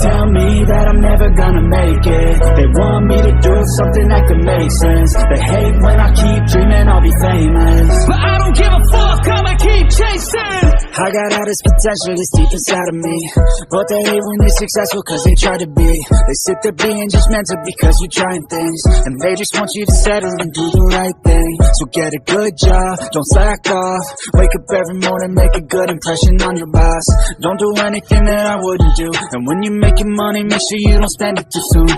tell me that I'm never gonna make it. They want me to do something that could make sense. They hate when I keep dreaming I'll be famous, but I don't give a fuck, I'ma keep chasing. I got all this potential that's deep inside of me, but they hate when you're successful cause they try to be. They sit there being judgmental because you're trying things, and they just want you to settle and do the right thing. So get a good job, don't slack off. Wake up every morning, make a good impression on your boss. Don't do anything that I wouldn't do, and when you're making money, make sure you don't spend it too soon.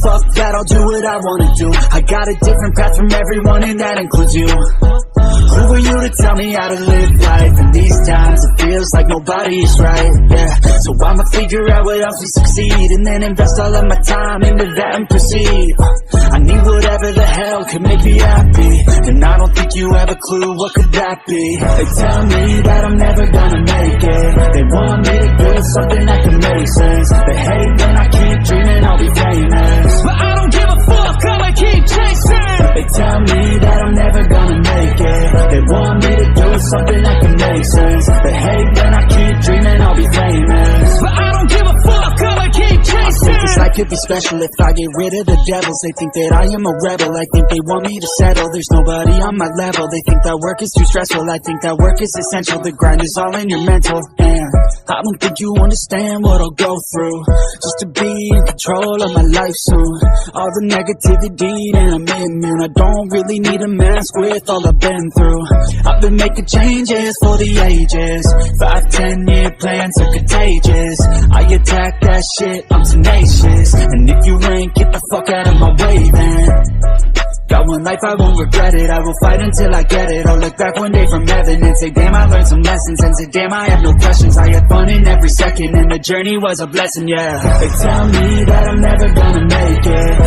Fuck that, I'll do what I wanna do. I got a different path from everyone, and that includes you. Who are you to tell me how to live life? In these times it feels like nobody is right, yeah. So I'ma figure out what else we succeed, and then invest all of my time into that and proceed. I need whatever the hell could make me happy, and I don't think you have a clue what could that be. They tell me that I'm never gonna make it. They want me to do something that can make sense. They hate when I keep dreaming I'll be famous, but I don't give a fuck, I'ma keep chasing. They tell me that I'm never gonna make it. They want me to do something that can make sense. They hate when I keep dreaming I'll be famous, but I don't give a fuck, I'ma keep chasing. I think this life could be special if I get rid of the devils. They think that I am a rebel, I think they want me to settle. There's nobody on my level, they think that work is too stressful. I think that work is essential, the grind is all in your mental. And I don't think you understand what I'll go through just to be in control of my life soon. All the negativity and I'm immune, I don't really need a mask with all I've been through. I've been making changes for the ages. 5-10 year plans are contagious. I attack that shit, I'm tenacious. And if you ain't, get the fuck out of my way then. Got one life, I won't regret it. I will fight until I get it. I'll look back one day from heaven and say damn, I learned some lessons. And say damn, I have no questions. I had fun in every second, and the journey was a blessing, yeah. They tell me that I'm never gonna make it.